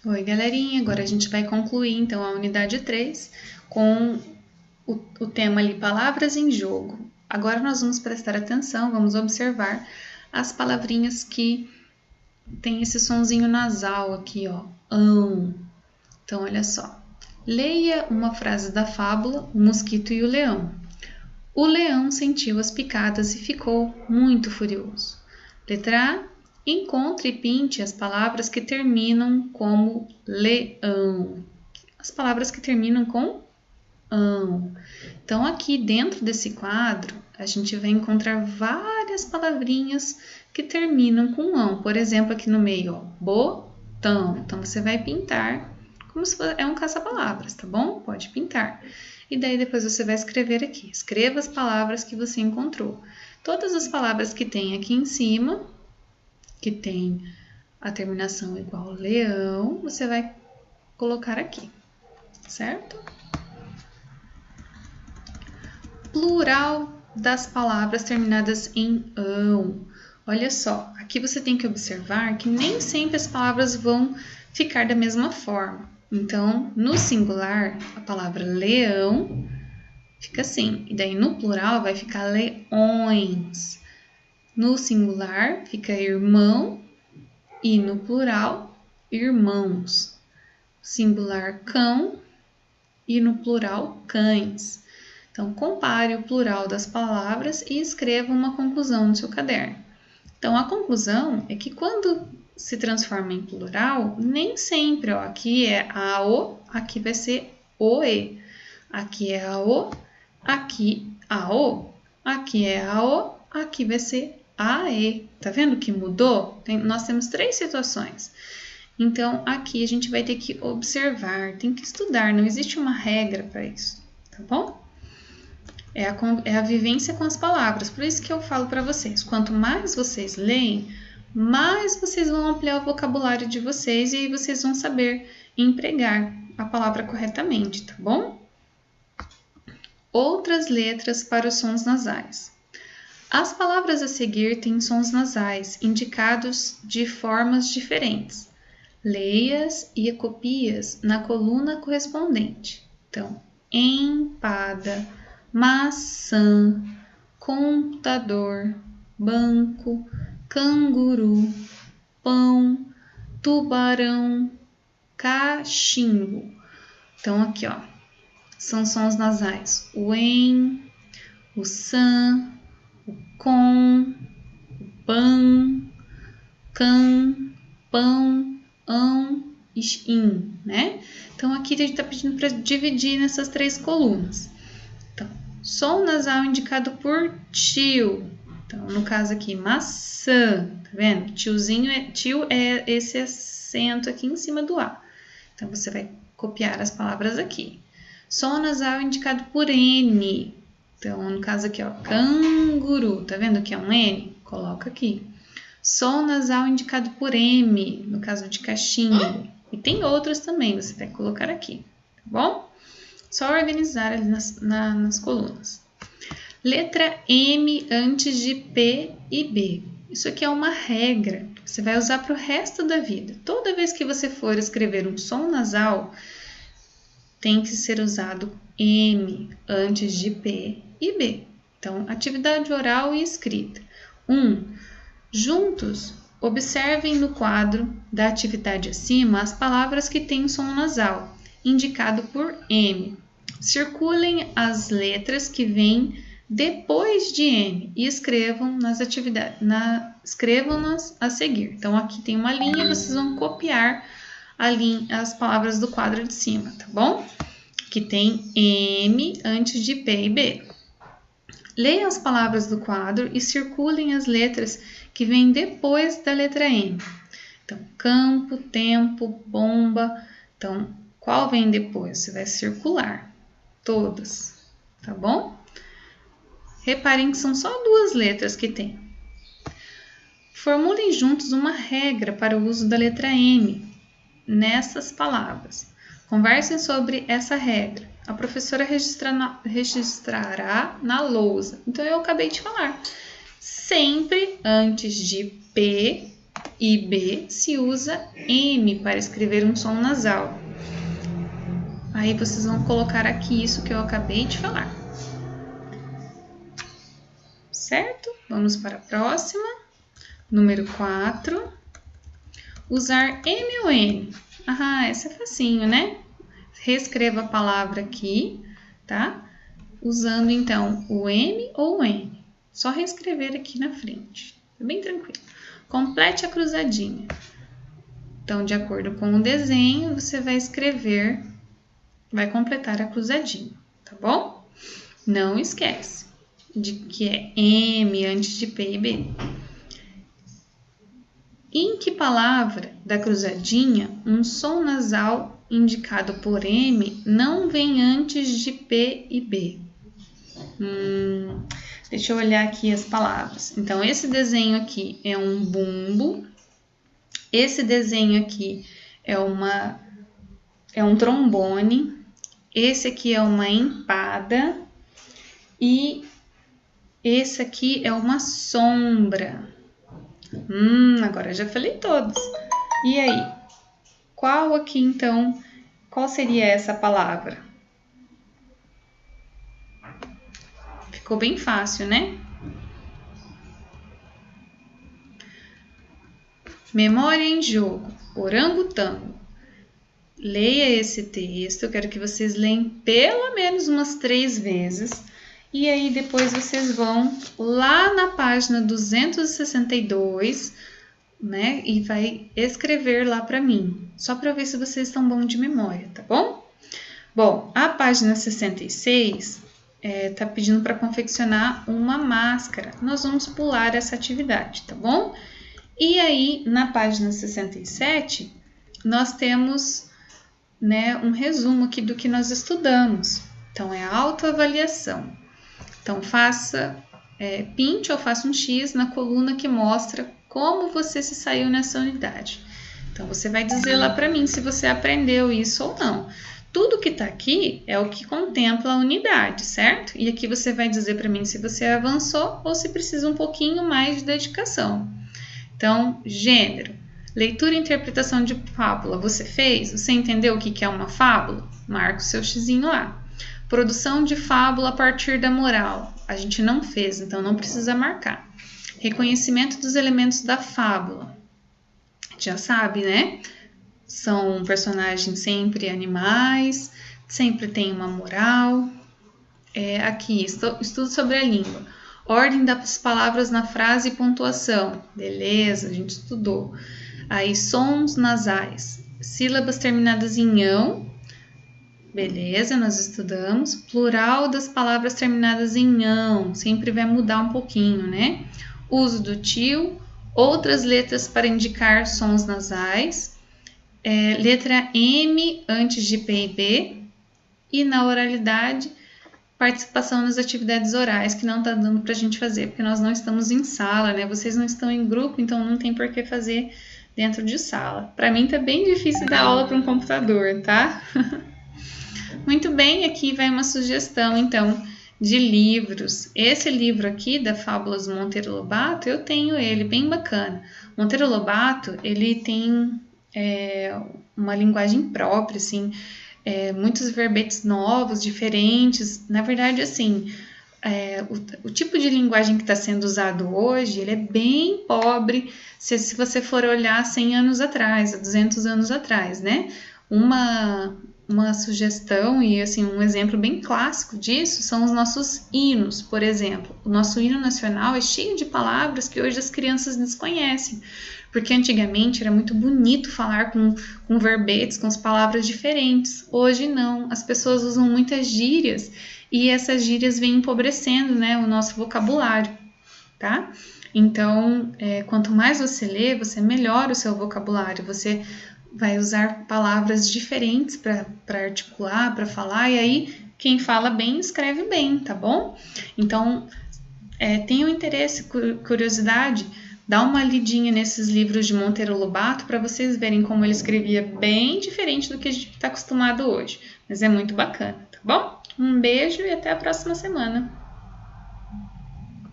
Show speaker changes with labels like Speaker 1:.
Speaker 1: Oi, galerinha! Agora a gente vai concluir então a unidade 3 com o tema ali, palavras em jogo. Agora nós vamos prestar atenção, vamos observar as palavrinhas que tem esse sonzinho nasal aqui, ó, ão. Então, olha só. Leia uma frase da fábula O Mosquito e o Leão. O leão sentiu as picadas e ficou muito furioso. Letra A. Encontre e pinte as palavras que terminam como leão. As palavras que terminam com ão. Então, aqui dentro desse quadro, a gente vai encontrar várias palavrinhas que terminam com ão. Por exemplo, aqui no meio, ó, botão. Então, você vai pintar como se fosse, é um caça-palavras, tá bom? Pode pintar. E daí depois você vai escrever aqui. Escreva as palavras que você encontrou. Todas as palavras que tem aqui em cima, que tem a terminação igual leão, você vai colocar aqui, certo? Plural das palavras terminadas em ão. Olha só, aqui você tem que observar que nem sempre as palavras vão ficar da mesma forma. Então, no singular, a palavra leão fica assim, e daí no plural vai ficar leões. No singular fica irmão e no plural, irmãos. Singular, cão e no plural, cães. Então, compare o plural das palavras e escreva uma conclusão no seu caderno. Então, a conclusão é que quando se transforma em plural, nem sempre, ó, aqui é a o, aqui vai ser o e. Aqui é a o, aqui a o, aqui é a o, aqui vai ser a e. Tá vendo que mudou? Nós temos 3 situações. Então, aqui a gente vai ter que observar, tem que estudar, não existe uma regra para isso, tá bom? É a vivência com as palavras, por isso que eu falo para vocês, quanto mais vocês leem, mais vocês vão ampliar o vocabulário de vocês e aí vocês vão saber empregar a palavra corretamente, tá bom? Outras letras para os sons nasais. As palavras a seguir têm sons nasais, indicados de formas diferentes. Leia-as e copie-as na coluna correspondente. Então, empada, maçã, computador, banco, canguru, pão, tubarão, cachimbo. Então, aqui, ó, são sons nasais. O em, o san, o com, o pan, can, pão, ão e in, né? Então, aqui a gente está pedindo para dividir nessas 3 colunas. Então, som nasal indicado por tio. Então, no caso aqui, maçã, tá vendo? Tio é esse acento aqui em cima do A. Então, você vai copiar as palavras aqui. Som nasal indicado por N. Então, no caso aqui, ó, canguru, tá vendo que é um N? Coloca aqui. Som nasal indicado por M, no caso de cachimbo. E tem outros também, você vai colocar aqui, tá bom? Só organizar ali nas colunas. Letra M antes de P e B. Isso aqui é uma regra que você vai usar para o resto da vida. Toda vez que você for escrever um som nasal, tem que ser usado M antes de P e B. Então, atividade oral e escrita. 1. Juntos, observem no quadro da atividade acima as palavras que têm som nasal, indicado por M. Circulem as letras que vêm depois de M e escrevam-nas a seguir. Então, aqui tem uma linha, vocês vão copiar as palavras do quadro de cima, tá bom? Que tem M antes de P e B. Leiam as palavras do quadro e circulem as letras que vêm depois da letra M. Então, campo, tempo, bomba. Então, qual vem depois? Você vai circular todas, tá bom? Reparem que são só 2 letras que tem. Formulem juntos uma regra para o uso da letra M nessas palavras. Conversem sobre essa regra. A professora registrará na lousa. Então, eu acabei de falar. Sempre antes de P e B se usa M para escrever um som nasal. Aí vocês vão colocar aqui isso que eu acabei de falar. Certo? Vamos para a próxima. Número 4. Usar M ou N? Ah, essa é facinho, né? Reescreva a palavra aqui, tá? Usando, então, o M ou o N. Só reescrever aqui na frente. É bem tranquilo. Complete a cruzadinha. Então, de acordo com o desenho, você vai escrever, vai completar a cruzadinha, tá bom? Não esquece de que é M antes de P e B. Em que palavra da cruzadinha um som nasal indicado por M não vem antes de P e B? Deixa eu olhar aqui as palavras. Então, esse desenho aqui é um bumbo. Esse desenho aqui é um trombone. Esse aqui é uma empada. E esse aqui é uma sombra. Agora já falei todos. E aí? Qual aqui, então, qual seria essa palavra? Ficou bem fácil, né? Memória em jogo, orangotango. Leia esse texto, eu quero que vocês leiam pelo menos umas 3 vezes. E aí depois vocês vão lá na página 262, né? E vai escrever lá para mim, só para ver se vocês estão bons de memória, tá bom? Bom, a página 66 tá pedindo para confeccionar uma máscara. Nós vamos pular essa atividade, tá bom? E aí, na página 67, nós temos, né, um resumo aqui do que nós estudamos. Então, é a autoavaliação. Então, pinte ou faça um X na coluna que mostra como você se saiu nessa unidade. Então, você vai dizer lá para mim se você aprendeu isso ou não. Tudo que está aqui é o que contempla a unidade, certo? E aqui você vai dizer para mim se você avançou ou se precisa um pouquinho mais de dedicação. Então, gênero, leitura e interpretação de fábula. Você fez? Você entendeu o que é uma fábula? Marca o seu xizinho lá. Produção de fábula a partir da moral. A gente não fez, então não precisa marcar. Reconhecimento dos elementos da fábula. Já sabe, né? São personagens sempre animais, sempre tem uma moral. Aqui, estudo sobre a língua. Ordem das palavras na frase e pontuação. Beleza, a gente estudou. Aí, sons nasais. Sílabas terminadas em ão. Beleza, nós estudamos. Plural das palavras terminadas em ão. Sempre vai mudar um pouquinho, né? Uso do tio. Outras letras para indicar sons nasais. Letra M antes de P e B. E na oralidade, participação nas atividades orais, que não está dando para a gente fazer, porque nós não estamos em sala, né? Vocês não estão em grupo, então não tem por que fazer dentro de sala. Para mim tá bem difícil dar aula para um computador, tá? Muito bem, aqui vai uma sugestão, então, de livros. Esse livro aqui, da Fábulas Monteiro Lobato, eu tenho ele, bem bacana. Monteiro Lobato, ele tem uma linguagem própria, assim, muitos verbetes novos, diferentes. Na verdade, assim, o tipo de linguagem que está sendo usado hoje, ele é bem pobre se você for olhar 100 anos atrás, 200 anos atrás, né? Uma sugestão e assim, um exemplo bem clássico disso são os nossos hinos, por exemplo. O nosso hino nacional é cheio de palavras que hoje as crianças desconhecem, porque antigamente era muito bonito falar com verbetes, com as palavras diferentes. Hoje não, as pessoas usam muitas gírias e essas gírias vêm empobrecendo, né, o nosso vocabulário, tá? Então, quanto mais você lê, você melhora o seu vocabulário, você vai usar palavras diferentes para articular, para falar, e aí quem fala bem, escreve bem, tá bom? Então, tenha um interesse, curiosidade, dá uma lidinha nesses livros de Monteiro Lobato para vocês verem como ele escrevia bem diferente do que a gente está acostumado hoje. Mas é muito bacana, tá bom? Um beijo e até a próxima semana.